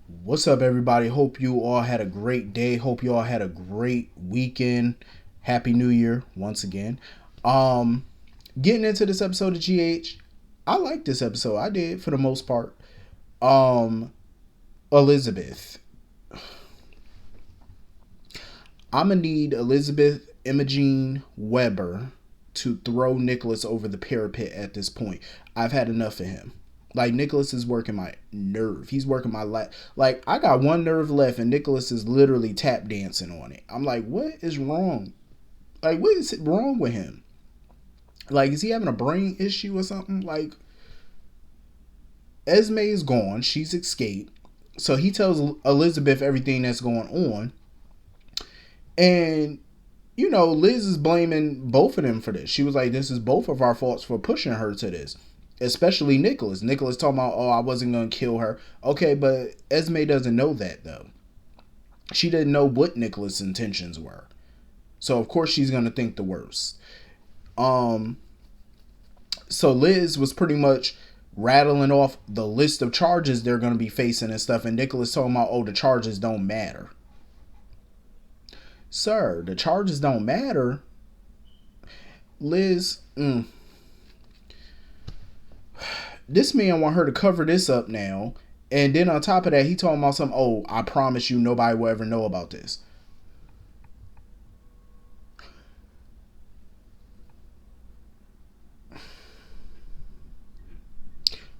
What's up, everybody? Hope you all had a great day. Hope you all had a great weekend. Happy New Year once again. Um, Getting into this episode of GH, I like this episode. I did for the most part. Um, Elizabeth. I'm gonna need Elizabeth Imogene Weber to throw Nicholas over the parapet at this point. I've had enough of him. Like, Nicholas is working my nerve. He's working my like, I got one nerve left and Nicholas is literally tap dancing on it. I'm like, what is wrong? Like, what is wrong with him? Like, is he having a brain issue or something? Like, Esme is gone. She's escaped. So he tells Elizabeth everything that's going on. And, Liz is blaming both of them for this. She was like, this is both of our faults for pushing her to this. Especially Nicholas. Nicholas talking about, oh, I wasn't going to kill her. Okay, but Esme doesn't know that, though. She didn't know what Nicholas' intentions were. So, of course, she's going to think the worst. So Liz was pretty much rattling off the list of charges they're going to be facing and stuff. And Nicholas told about, oh, the charges don't matter. Sir, the charges don't matter. Liz, this man want her to cover this up now. And then on top of that, he talking about something, oh, I promise you nobody will ever know about this.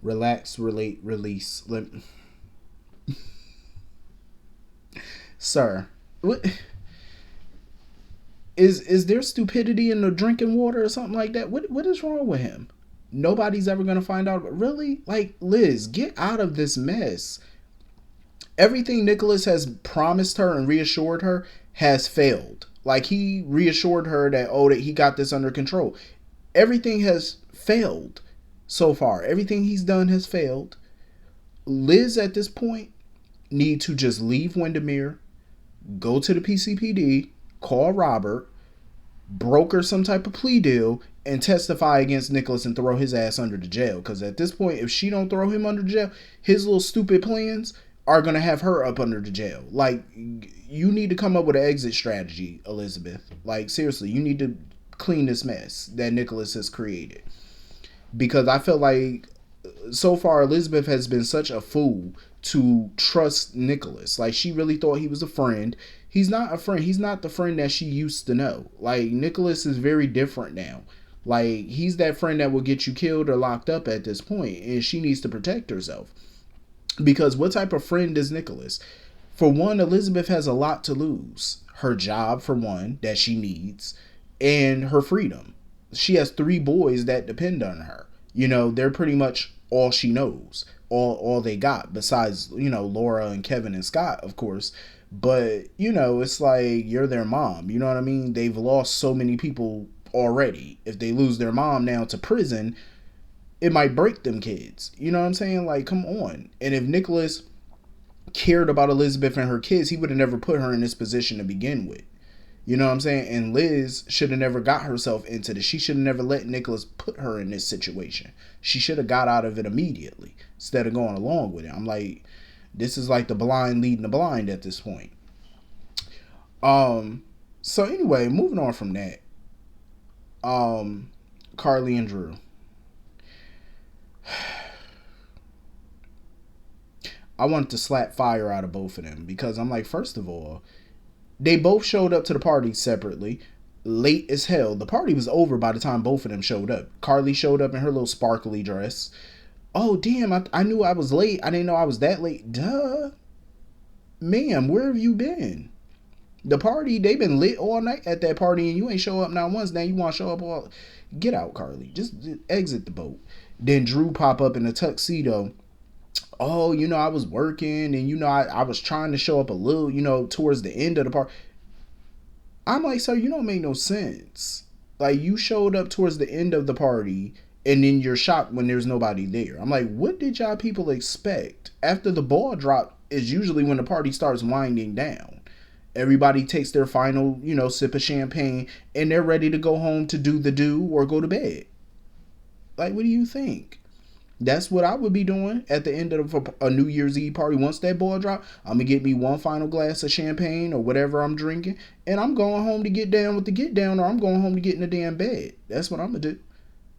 Relax, relate, release. Sir, what is there stupidity in the drinking water or something like that? What is wrong with him? Nobody's ever gonna find out. Really? Like, Liz, get out of this mess. Everything Nicholas has promised her and reassured her has failed. Like, he reassured her that, oh, that he got this under control. Everything has failed so far. Everything he's done has failed. Liz at this point need to just leave Windermere, go to the PCPD, call Robert, broker some type of plea deal, and testify against Nicholas and throw his ass under the jail. Because at this point, if she don't throw him under the jail, his little stupid plans are going to have her up under the jail. Like, you need to come up with an exit strategy, Elizabeth. Like, seriously, you need to clean this mess that Nicholas has created. Because I feel like so far Elizabeth has been such a fool to trust Nicholas. Like, she really thought he was a friend. He's not a friend. He's not the friend that she used to know. Like, Nicholas is very different now. Like, he's that friend that will get you killed or locked up at this point, and she needs to protect herself. Because what type of friend is Nicholas? For one, Elizabeth has a lot to lose. Her job, for one, that she needs, and her freedom. She has 3 boys that depend on her. They're pretty much all she knows, all they got, besides, Laura and Kevin and Scott, of course. But, it's like, you're their mom. You know what I mean? They've lost so many people already. If they lose their mom now to prison, it might break them kids. You know what I'm saying? Like, come on. And if Nicholas cared about Elizabeth and her kids, he would have never put her in this position to begin with. You know what I'm saying? And Liz should have never got herself into this. She should have never let Nicholas put her in this situation. She should have got out of it immediately instead of going along with it. I'm like, this is like the blind leading the blind at this point. So anyway, moving on from that. Carly and Drew. I wanted to slap fire out of both of them because I'm like, first of all, they both showed up to the party separately, late as hell. The party was over by the time both of them showed up. Carly showed up in her little sparkly dress. Oh, damn, I knew I was late. I didn't know I was that late. Duh. Ma'am, where have you been? The party, they've been lit all night at that party and you ain't show up not once. Now you want to show up all... Get out, Carly. Just exit the boat. Then Drew pop up in a tuxedo. Oh, I was working and, I was trying to show up a little, towards the end of the party. I'm like, sir, you don't make no sense. Like, you showed up towards the end of the party and then you're shocked when there's nobody there. I'm like, what did y'all people expect? After the ball drop is usually when the party starts winding down. Everybody takes their final, sip of champagne and they're ready to go home to do the do or go to bed. Like, what do you think? That's what I would be doing at the end of a New Year's Eve party. Once that ball drop, I'm gonna get me one final glass of champagne or whatever I'm drinking, and I'm going home to get down with the get down, or I'm going home to get in the damn bed. That's what I'm gonna do.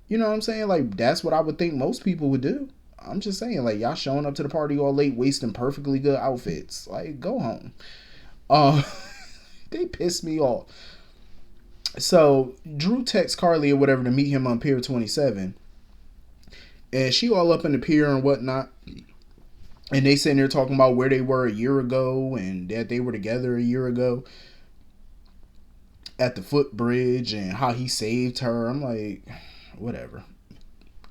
You know what I'm saying? Like, that's what I would think most people would do. I'm just saying, like, y'all showing up to the party all late, wasting perfectly good outfits. Like, go home. Uh, they pissed me off. So Drew texts Carly or whatever to meet him on Pier 27, and she all up in the pier and whatnot. And they sitting there talking about where they were a year ago and that they were together a year ago at the footbridge and how he saved her. I'm like, whatever.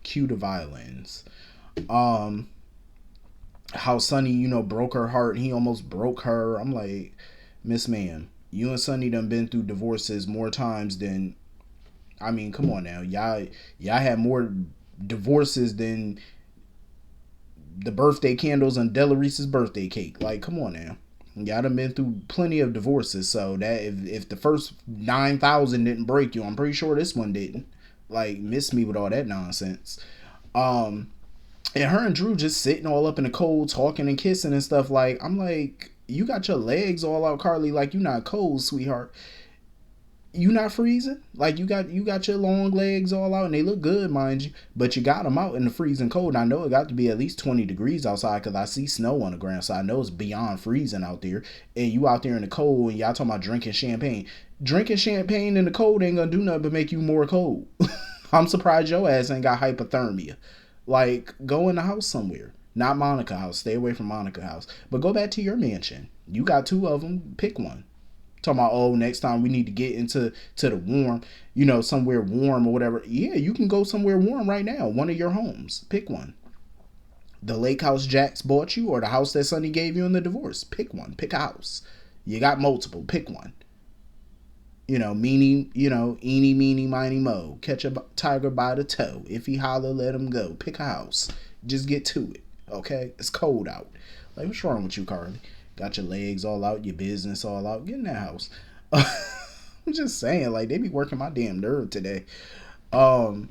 Cue the violins. How Sonny, broke her heart. He almost broke her. I'm like, Miss Ma'am, you and Sonny done been through divorces more times than, I mean, come on now. Y'all had more divorces than the birthday candles on Delareese's birthday cake. Like, come on now. Y'all done been through plenty of divorces, so that if the first 9,000 didn't break you, I'm pretty sure this one didn't. Like, miss me with all that nonsense. And her and Drew just sitting all up in the cold, talking and kissing and stuff. Like, I'm like, you got your legs all out, Carly. Like, you not cold, sweetheart. You not freezing. Like, you got your long legs all out, and they look good, mind you. But you got them out in the freezing cold. And I know it got to be at least 20 degrees outside because I see snow on the ground, so I know it's beyond freezing out there. And you out there in the cold, and y'all talking about drinking champagne. Drinking champagne in the cold ain't gonna do nothing but make you more cold. I'm surprised your ass ain't got hypothermia. Like, go in the house somewhere. Not Monica house. Stay away from Monica house. But go back to your mansion. You got 2 of them. Pick one. Talking about, oh, next time we need to get into the warm, somewhere warm or whatever. Yeah, you can go somewhere warm right now. One of your homes. Pick one. The lake house Jax bought you or the house that Sonny gave you in the divorce. Pick one. Pick a house. You got multiple. Pick one. Eeny, meeny, miny, mo. Catch a tiger by the toe. If he holler, let him go. Pick a house. Just get to it. Okay? It's cold out. Like, what's wrong with you, Carly? Got your legs all out, your business all out. Get in that house. I'm just saying, like, they be working my damn nerve today. So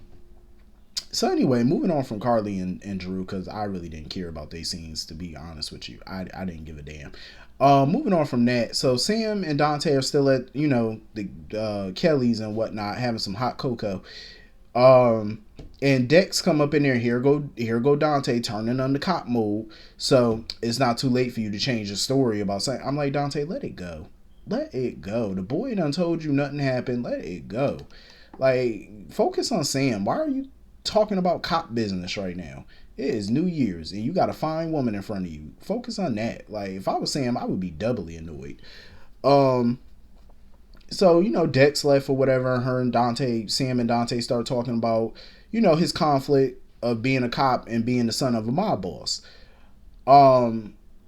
anyway, moving on from Carly and Drew, because I really didn't care about these scenes, to be honest with you. I didn't give a damn. Moving on from that, so Sam and Dante are still at, the Kelly's and whatnot, having some hot cocoa. And Dex come up in there. Here go Dante turning on the cop mode. So it's not too late for you to change the story about saying. I'm like, Dante, let it go. Let it go. The boy done told you nothing happened. Let it go. Like, focus on Sam. Why are you talking about cop business right now? It is New Year's and you got a fine woman in front of you. Focus on that. Like, if I was Sam, I would be doubly annoyed. So, Dex left or whatever. Her and Sam and Dante start talking about, his conflict of being a cop and being the son of a mob boss.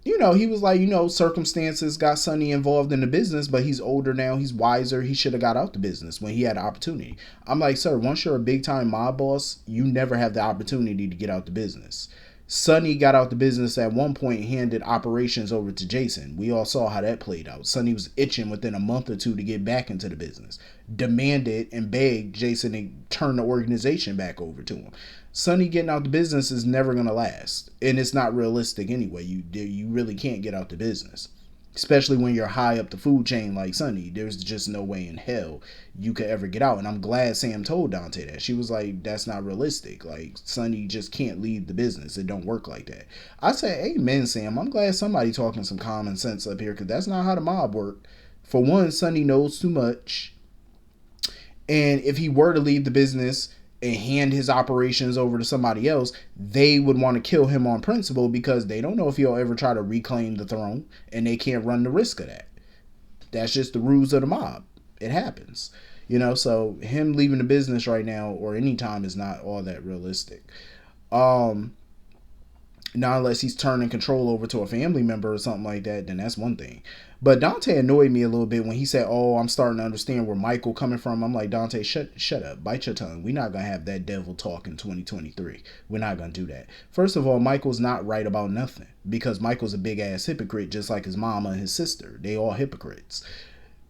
He was like, circumstances got Sonny involved in the business, but he's older now. He's wiser. He should have got out the business when he had the opportunity. I'm like, sir, once you're a big time mob boss, you never have the opportunity to get out the business. Sonny got out the business at one point and handed operations over to Jason. We all saw how that played out. Sonny was itching within a month or 2 to get back into the business. Demanded and begged Jason to turn the organization back over to him. Sonny getting out the business is never going to last. And it's not realistic anyway. You really can't get out the business. Especially when you're high up the food chain like Sonny. There's just no way in hell you could ever get out. And I'm glad Sam told Dante that. She was like, that's not realistic. Like, Sonny just can't leave the business. It don't work like that. I say, amen, Sam. I'm glad somebody talking some common sense up here because that's not how the mob work. For one, Sonny knows too much. And if he were to leave the business and hand his operations over to somebody else, they would want to kill him on principle because they don't know if he'll ever try to reclaim the throne and they can't run the risk of that. That's just the rules of the mob. It happens. So him leaving the business right now or any time is not all that realistic. Not unless he's turning control over to a family member or something like that, then that's one thing. But Dante annoyed me a little bit when he said, oh, I'm starting to understand where Michael coming from. I'm like, Dante, shut up. Bite your tongue. We're not going to have that devil talk in 2023. We're not going to do that. First of all, Michael's not right about nothing because Michael's a big ass hypocrite just like his mama and his sister. They all hypocrites.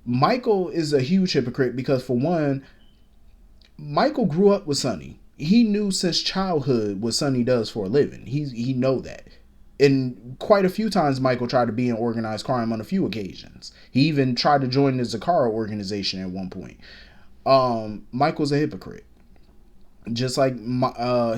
Michael is a huge hypocrite because, for one, Michael grew up with Sonny. he knew since childhood what Sonny does for a living. He know that. And quite a few times Michael tried to be in organized crime on a few occasions. He even tried to join the Zakara organization at one point. Michael's a hypocrite. Just like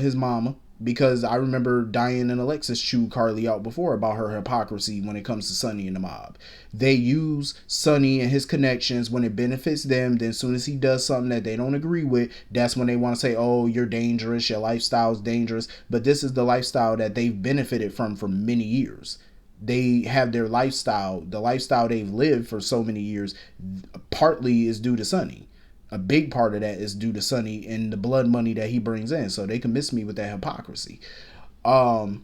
his mama, because I remember Diane and Alexis chewed Carly out before about her hypocrisy when it comes to Sonny and the mob. They use Sonny and his connections when it benefits them. Then as soon as he does something that they don't agree with, that's when they want to say, oh, you're dangerous, your lifestyle's dangerous. But this is the lifestyle that they've benefited from for many years. They have their lifestyle, the lifestyle they've lived for so many years, partly is due to Sonny. A big part of that is due to Sonny and the blood money that he brings in. So they can miss me with that hypocrisy. Josslyn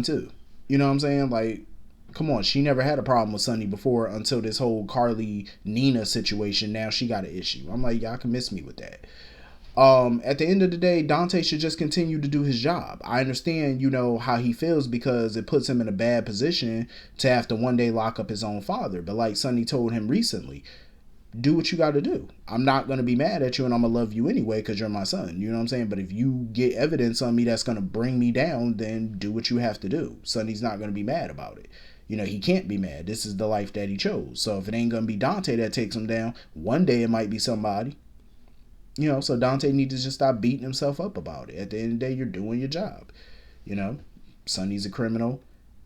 too. You know what I'm saying? Like, come on, she never had a problem with Sonny before until this whole Carly Nina situation. Now she got an issue. I'm like, y'all can miss me with that. At the end of the day, Dante should just continue to do his job. I understand, you know, how he feels because it puts him in a bad position to have to one day lock up his own father. But like Sonny told him recently, do what you got to do. I'm not going to be mad at you and I'm going to love you anyway because you're my son. You know what I'm saying? But if you get evidence on me that's going to bring me down, then do what you have to do. Sonny's not going to be mad about it. You know, he can't be mad. This is the life that he chose. So if it ain't going to be Dante that takes him down, one day it might be somebody. You know, so Dante needs to just stop beating himself up about it. At the end of the day, you're doing your job. You know, Sonny's a criminal.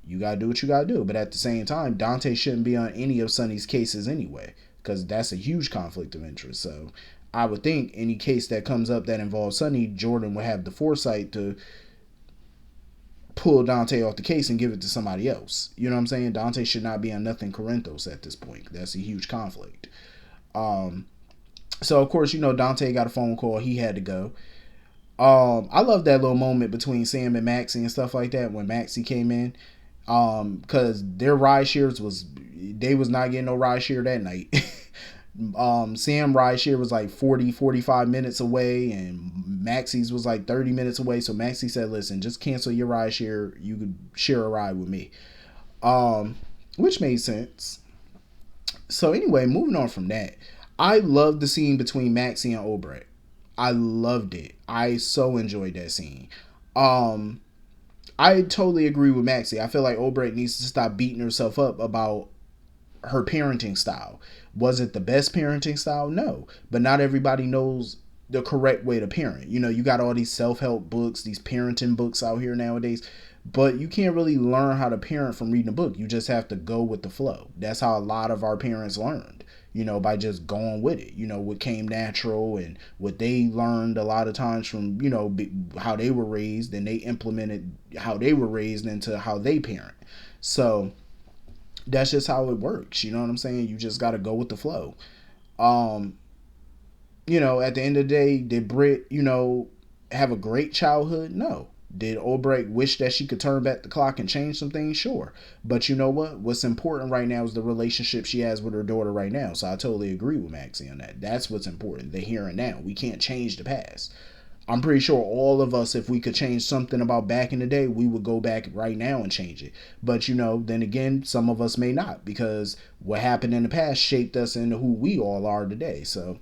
You got to do what you got to do. But at the same time, Dante shouldn't be on any of Sonny's cases anyway, because that's a huge conflict of interest. So I would think any case that comes up that involves Sonny, Jordan would have the foresight to pull Dante off the case and give it to somebody else. You know what I'm saying? Dante should not be on nothing Corinthos at this point. That's a huge conflict. So of course, you know, Dante got a phone call. He had to go. I love that little moment between Sam and Maxie and stuff like that when Maxie came in. Because their ride shares they was not getting no ride share that night. Sam ride share was like 45 minutes away and Maxie's was like 30 minutes away. So Maxie said, listen, just cancel your ride share. You could share a ride with me. Which made sense. So anyway, moving on from that, I loved the scene between Maxie and Obrecht. I loved it. I so enjoyed that scene. I totally agree with Maxie. I feel like Obrecht needs to stop beating herself up about her parenting style. Was it the best parenting style? No. But not everybody knows the correct way to parent. You know, you got all these self-help books, these parenting books out here nowadays, but you can't really learn how to parent from reading a book. You just have to go with the flow. That's how a lot of our parents learned, you know, by just going with it. You know, what came natural and what they learned a lot of times from, you know, how they were raised, and they implemented how they were raised into how they parent. So that's just how it works. You know what I'm saying? You just got to go with the flow. You know, at the end of the day, did Britt, you know, have a great childhood? No. Did Obrecht wish that she could turn back the clock and change some things? Sure. But you know what? What's important right now is the relationship she has with her daughter right now. So I totally agree with Maxie on that. That's what's important. The here and now. We can't change the past. I'm pretty sure all of us, if we could change something about back in the day, we would go back right now and change it. But, you know, then again, some of us may not, because what happened in the past shaped us into who we all are today. So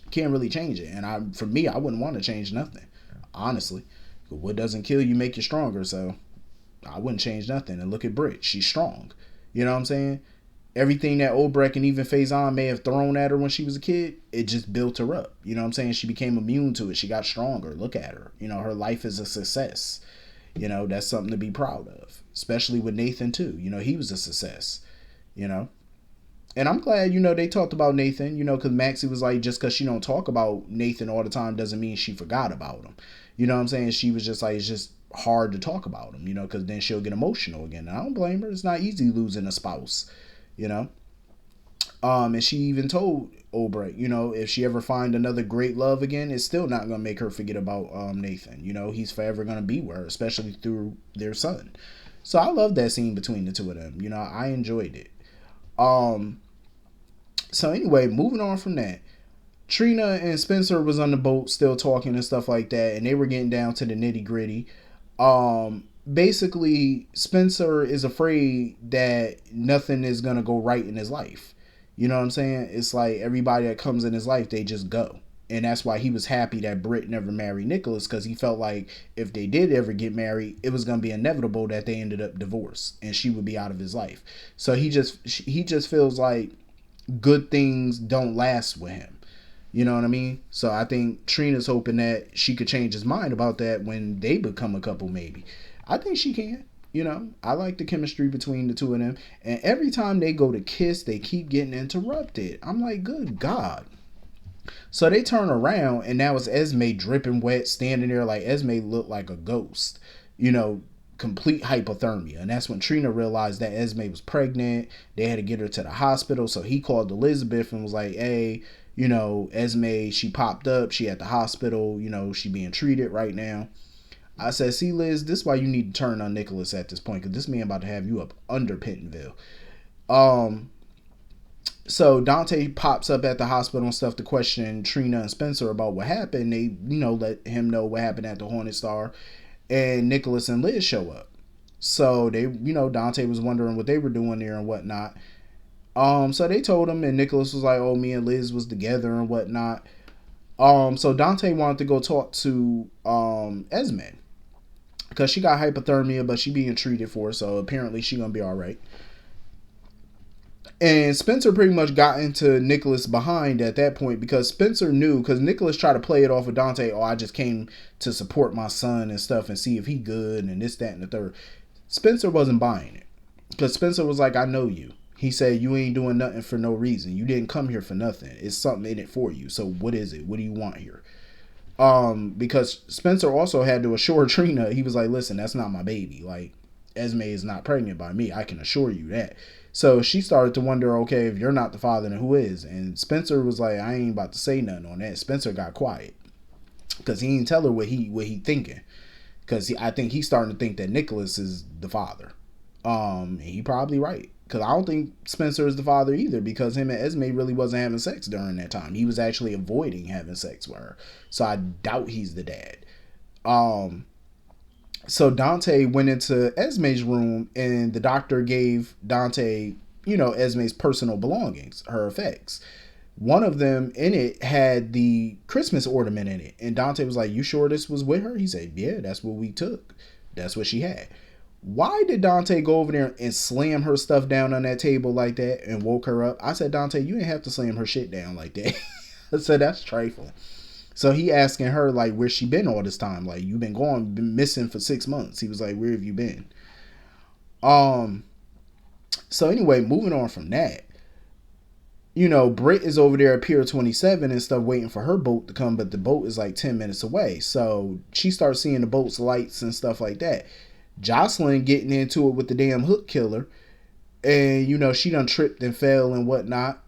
can't really change it. And for me, I wouldn't want to change nothing, honestly. What doesn't kill you make you stronger. So I wouldn't change nothing. And look at Britt. She's strong. You know what I'm saying? Everything that Obrecht and even Faison may have thrown at her when she was a kid, it just built her up. You know what I'm saying? She became immune to it. She got stronger. Look at her. You know, her life is a success. You know, that's something to be proud of. Especially with Nathan, too. You know, he was a success. You know? And I'm glad, you know, they talked about Nathan, you know, because Maxie was like, just because she don't talk about Nathan all the time doesn't mean she forgot about him. You know what I'm saying? She was just like, it's just hard to talk about him, you know, because then she'll get emotional again. And I don't blame her. It's not easy losing a spouse, you know. And she even told Obrecht, you know, if she ever find another great love again, it's still not going to make her forget about Nathan. You know, he's forever going to be with her, especially through their son. So I love that scene between the two of them. You know, I enjoyed it. So anyway, moving on from that, Trina and Spencer was on the boat still talking and stuff like that, and they were getting down to the nitty gritty. Basically, Spencer is afraid that nothing is going to go right in his life. You know what I'm saying? It's like everybody that comes in his life, they just go. And that's why he was happy that Britt never married Nicholas, because he felt like if they did ever get married, it was going to be inevitable that they ended up divorced and she would be out of his life. So he just feels like good things don't last with him. You know what I mean? So I think Trina's hoping that she could change his mind about that when they become a couple, maybe. I think she can. You know, I like the chemistry between the two of them. And every time they go to kiss, they keep getting interrupted. I'm like, good God. So they turn around, and now it's Esme dripping wet, standing there like Esme looked like a ghost. You know, complete hypothermia. And that's when Trina realized that Esme was pregnant. They had to get her to the hospital. So he called Elizabeth and was like, hey, you know, Esme, she popped up. She at the hospital. You know, she being treated right now. I said, see, Liz, this is why you need to turn on Nicholas at this point, because this man about to have you up under Pentonville. So Dante pops up at the hospital and stuff to question Trina and Spencer about what happened. They, you know, let him know what happened at the Hornet Star. And Nicholas and Liz show up. So they, you know, Dante was wondering what they were doing there and whatnot. So they told him, and Nicholas was like, oh, me and Liz was together and whatnot. So Dante wanted to go talk to Esme, because she got hypothermia, but she being treated for, so apparently she gonna be all right. And Spencer pretty much got into Nicholas behind at that point, because Spencer knew, because Nicholas tried to play it off with Dante, oh, I just came to support my son and stuff and see if he good and this, that, and the third. Spencer wasn't buying it, because Spencer was like, I know you. He said, you ain't doing nothing for no reason. You didn't come here for nothing. It's something in it for you. So what is it? What do you want here? Because Spencer also had to assure Trina, he was like, listen, that's not my baby. Like, Esme is not pregnant by me. I can assure you that. So she started to wonder, okay, if you're not the father, then who is? And Spencer was like, I ain't about to say nothing on that. Spencer got quiet, because he didn't tell her what he thinking. Because I think he's starting to think that Nicholas is the father. And he probably right. Because I don't think Spencer is the father either, because him and Esme really wasn't having sex during that time. He was actually avoiding having sex with her. So I doubt he's the dad. So Dante went into Esme's room, and the doctor gave Dante, you know, Esme's personal belongings, her effects. One of them in it had the Christmas ornament in it. And Dante was like, you sure this was with her? He said, yeah, that's what we took. That's what she had. Why did Dante go over there and slam her stuff down on that table like that and woke her up? I said, Dante, you didn't have to slam her shit down like that. I said, that's trifling. So he asking her, like, where she been all this time? Like, you been been missing for 6 months. He was like, where have you been? So anyway, moving on from that, you know, Britt is over there at Pier 27 and stuff waiting for her boat to come, but the boat is like 10 minutes away. So she starts seeing the boat's lights and stuff like that. Josslyn getting into it with the damn hook killer. And, you know, she done tripped and fell and whatnot.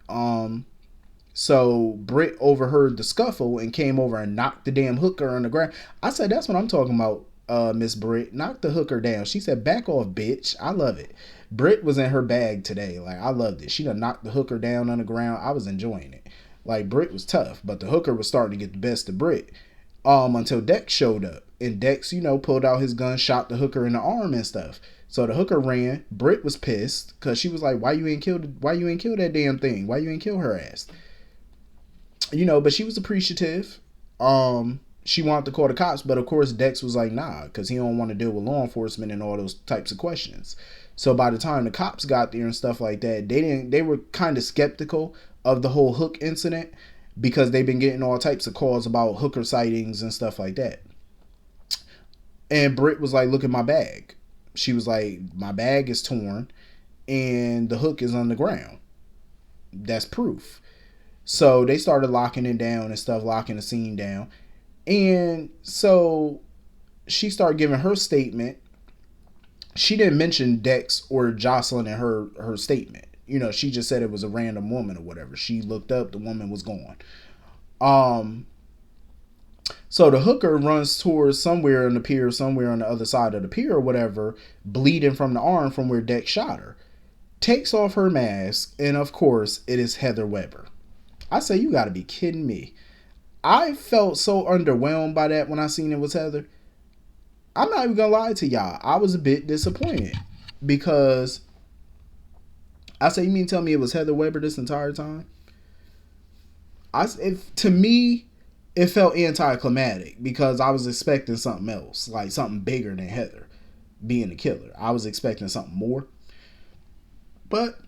So Britt overheard the scuffle and came over and knocked the damn hooker on the ground. I said, that's what I'm talking about, Miss Britt. Knock the hooker down. She said, back off, bitch. I love it. Britt was in her bag today. Like, I loved it. She done knocked the hooker down on the ground. I was enjoying it. Like, Britt was tough, but the hooker was starting to get the best of Britt. Until Dex showed up. And Dex, you know, pulled out his gun, shot the hooker in the arm and stuff. So the hooker ran. Britt was pissed because she was like, why you ain't kill that damn thing? Why you ain't kill her ass? You know, but she was appreciative. She wanted to call the cops, but of course Dex was like, nah, because he don't want to deal with law enforcement and all those types of questions. So by the time the cops got there and stuff like that, they were kind of skeptical of the whole hook incident, because they've been getting all types of calls about hooker sightings and stuff like that. And Britt was like, look at my bag. She was like, my bag is torn and the hook is on the ground. That's proof. So they started locking it down and stuff, locking the scene down. And so she started giving her statement. She didn't mention Dex or Josslyn in her statement. You know, she just said it was a random woman or whatever. She looked up, the woman was gone. So the hooker runs towards somewhere on the pier, somewhere on the other side of the pier or whatever, bleeding from the arm from where Dex shot her. Takes off her mask, and of course, it is Heather Weber. I say, you gotta be kidding me. I felt so underwhelmed by that when I seen it was Heather. I'm not even gonna lie to y'all. I was a bit disappointed, because I say, you mean tell me it was Heather Weber this entire time? To me, it felt anticlimactic because I was expecting something else, like something bigger than Heather being the killer. I was expecting something more. But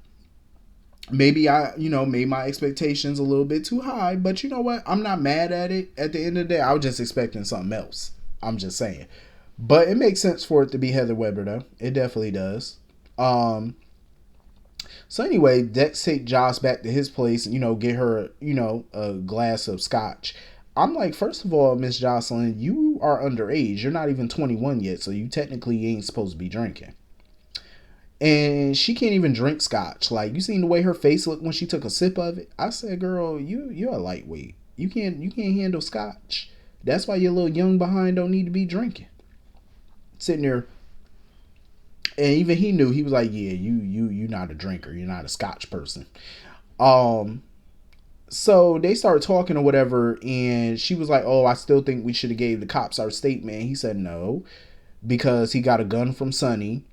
maybe I, made my expectations a little bit too high. But you know what? I'm not mad at it. At the end of the day, I was just expecting something else. I'm just saying. But it makes sense for it to be Heather Weber, though. It definitely does. So anyway, Dex take Joss back to his place, get her, a glass of scotch. I'm like, first of all, Miss Josslyn, you are underage. You're not even 21 yet, so you technically ain't supposed to be drinking. And she can't even drink scotch. Like, you seen the way her face looked when she took a sip of it? I said, girl, you're a lightweight. You can't handle scotch. That's why your little young behind don't need to be drinking. Sitting there. And even he knew. He was like, yeah, you're not a drinker. You're not a scotch person. So they started talking or whatever, and she was like, oh, I still think we should have gave the cops our statement. He said no, because he got a gun from Sonny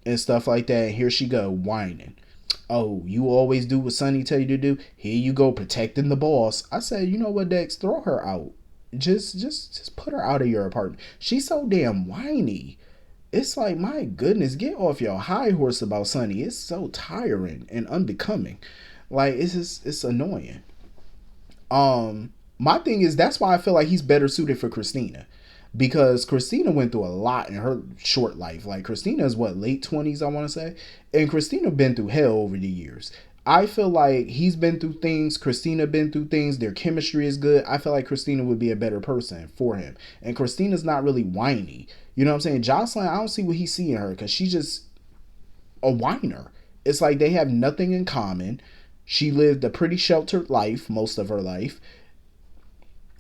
and stuff like that. Here she go, whining. Oh, you always do what Sonny tell you to do. Here you go, protecting the boss. I said, you know what, Dex, throw her out. Just put her out of your apartment. She's so damn whiny. It's like, my goodness, get off your high horse about Sonny. It's so tiring and unbecoming. Like, it's annoying. My thing is, that's why I feel like he's better suited for Christina. Because Christina went through a lot in her short life. Like, Christina is what, late 20s, I want to say? And Christina been through hell over the years. I feel like he's been through things. Christina been through things. Their chemistry is good. I feel like Christina would be a better person for him. And Christina's not really whiny. You know what I'm saying? Josslyn, I don't see what he's seeing her, because she's just a whiner. It's like they have nothing in common. She lived a pretty sheltered life most of her life.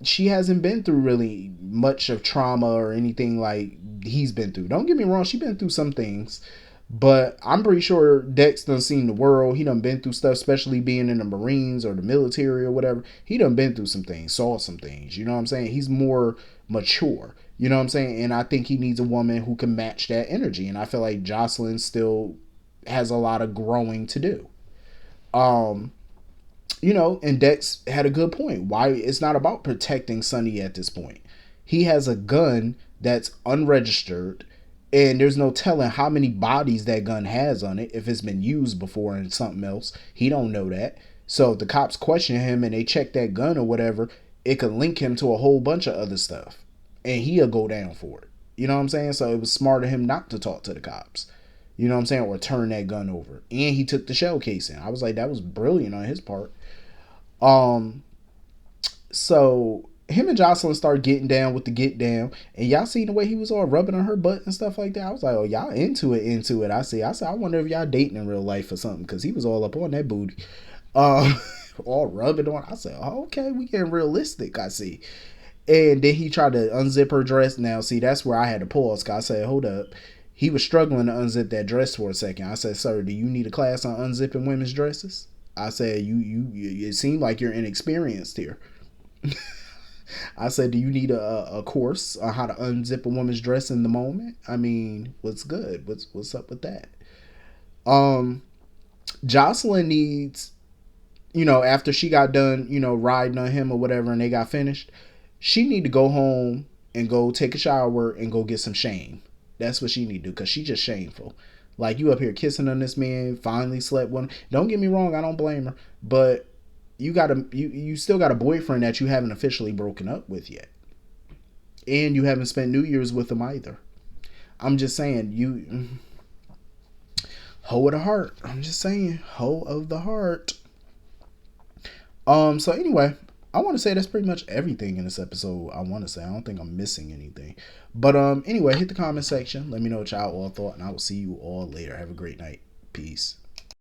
She hasn't been through really much of trauma or anything like he's been through. Don't get me wrong, she's been through some things. But I'm pretty sure Dex done seen the world. He done been through stuff, especially being in the Marines or the military or whatever. He done been through some things, saw some things. You know what I'm saying? He's more mature. You know what I'm saying? And I think he needs a woman who can match that energy. And I feel like Josslyn still has a lot of growing to do. And Dex had a good point. Why it's not about protecting Sonny at this point. He has a gun that's unregistered, and there's no telling how many bodies that gun has on it if it's been used before in something else. He don't know that. So if the cops question him and they check that gun or whatever, it could link him to a whole bunch of other stuff, and he'll go down for it. You know what I'm saying? So it was smart of him not to talk to the cops. You know what I'm saying? Or turn that gun over. And he took the shell casing. I was like, that was brilliant on his part. So him and Josslyn start getting down with the get down, and y'all seen the way he was all rubbing on her butt and stuff like that. I was like, oh, y'all into it. I said, I wonder if y'all dating in real life or something, because he was all up on that booty, all rubbing on. I said, oh, okay, we getting realistic. I see. And then he tried to unzip her dress. Now, see, that's where I had to pause, because I said, hold up. He was struggling to unzip that dress for a second. I said, sir, do you need a class on unzipping women's dresses? I said, you it seemed like you're inexperienced here. I said, do you need a course on how to unzip a woman's dress in the moment? I mean, what's good? What's up with that? Josslyn needs, after she got done, riding on him or whatever, and they got finished, she need to go home and go take a shower and go get some shame. That's what she need to do, because she's just shameful. Like, you up here kissing on this man, finally slept with him. Don't get me wrong, I don't blame her. But you still got a boyfriend that you haven't officially broken up with yet. And you haven't spent New Year's with him either. I'm just saying, hoe of the heart. I'm just saying, hoe of the heart. So anyway, I want to say that's pretty much everything in this episode. I want to say, I don't think I'm missing anything. But anyway, hit the comment section. Let me know what y'all all thought, and I will see you all later. Have a great night. Peace.